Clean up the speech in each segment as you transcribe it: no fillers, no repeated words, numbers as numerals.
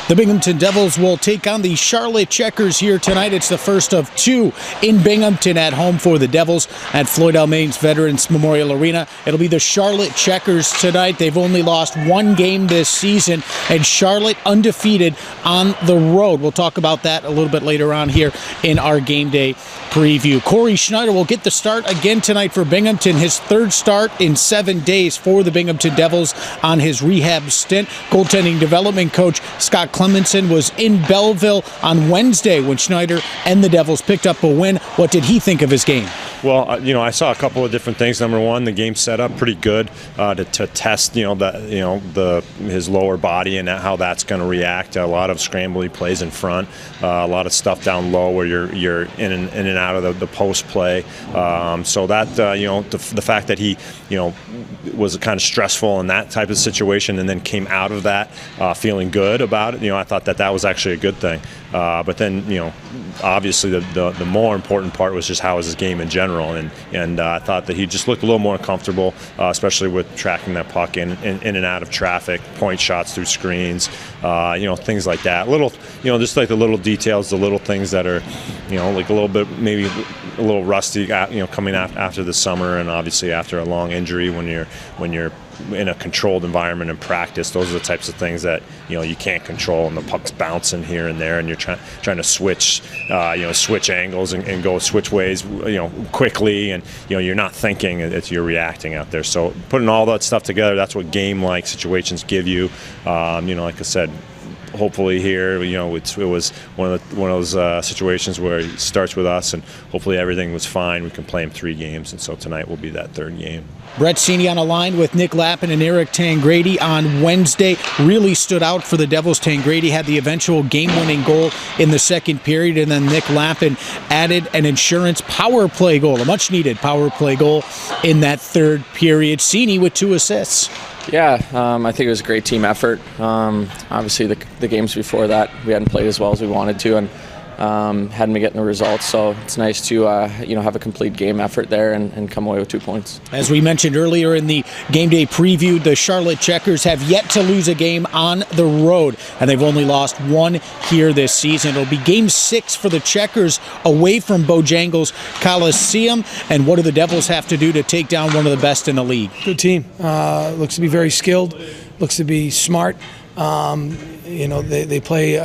The Binghamton Devils will take on the Charlotte Checkers here tonight. It's the first of two in Binghamton at home for the Devils at Floyd L. Main's Veterans Memorial Arena. It'll be the Charlotte Checkers tonight. They've only lost one game this season, and Charlotte undefeated on the road. We'll talk about that a little bit later on here in our game day preview. Cory Schneider will get the start again tonight for Binghamton, his third start in 7 days for the Binghamton Devils on his rehab stint. Goaltending development coach Scott Clemenson was in Belleville on Wednesday when Schneider and the Devils picked up a win. What did he think of his game? Well, I saw a couple of different things. Number one, the game set up pretty good to test, his lower body and how that's going to react. A lot of scrambly plays in front, a lot of stuff down low where you're in and out of the post play. So that the fact that he was kind of stressful in that type of situation and then came out of that feeling good about it. I thought that was actually a good thing. But then obviously the more important part was just how was his game in general, and I thought that he just looked a little more comfortable, especially with tracking that puck in and out of traffic, point shots through screens, things like that. Little, just like the little details, the little things that are, like a little bit maybe a little rusty, coming after the summer, and obviously after a long injury when you're in a controlled environment in practice. Those are the types of things that you can't control, and the puck's bouncing here and there, and you're trying to switch switch angles and go switch ways quickly, and you're not thinking, you're reacting out there. So putting all that stuff together, that's what game-like situations give you. Like I said, hopefully here, it was one of those situations where he starts with us, and hopefully everything was fine. We can play him 3 games, and so tonight will be that 3rd game. Brett Cini on a line with Nick Lappin and Eric Tangradi on Wednesday. Really stood out for the Devils. Tangradi had the eventual game-winning goal in the second period, and then Nick Lappin added an insurance power play goal, a much-needed power play goal in that 3rd period. Cini with 2 assists. Yeah, I think it was a great team effort. Obviously, the games before that, we hadn't played as well as we wanted to, and hadn't been getting the results. So it's nice to have a complete game effort there and come away with 2 points. As we mentioned earlier in the game day preview, the Charlotte Checkers have yet to lose a game on the road, and they've only lost 1 here this season. It'll be Game 6 for the Checkers away from Bojangles Coliseum. And what do the Devils have to do to take down one of the best in the league? Good team. Looks to be very skilled. Looks to be smart. They play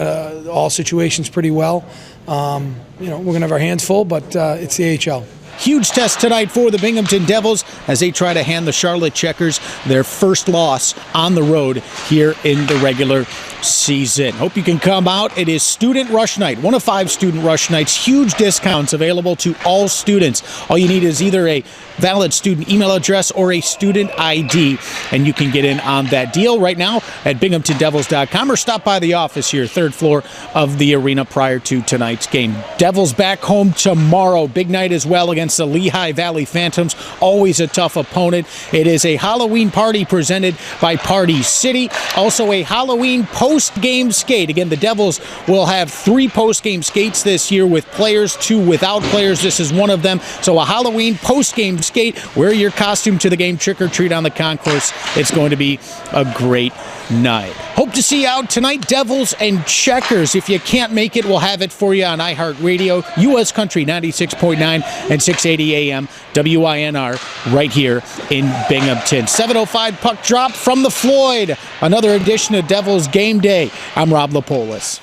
all situations pretty well. We're going to have our hands full, but it's the AHL. Huge test tonight for the Binghamton Devils as they try to hand the Charlotte Checkers their first loss on the road here in the regular season. Hope you can come out. It is Student Rush Night, 1 of 5 Student Rush Nights. Huge discounts available to all students. All you need is either a valid student email address or a student ID, and you can get in on that deal right now at binghamtondevils.com or stop by the office here, 3rd floor of the arena prior to tonight's game. Devils back home tomorrow. Big night as well against the Lehigh Valley Phantoms. Always a tough opponent. It is a Halloween party presented by Party City. Also a Halloween post-game skate. Again, the Devils will have 3 post-game skates this year with players, 2 without players. This is one of them. So a Halloween post-game skate. Wear your costume to the game. Trick or treat on the concourse. It's going to be a great night. Hope to see you out tonight, Devils and Checkers. If you can't make it, we'll have it for you on iHeartRadio, U.S. Country 96.9 and 680 AM WINR right here in Binghamton. 7:05 puck drop from the Floyd. Another edition of Devils Game Day. I'm Rob Lapolis.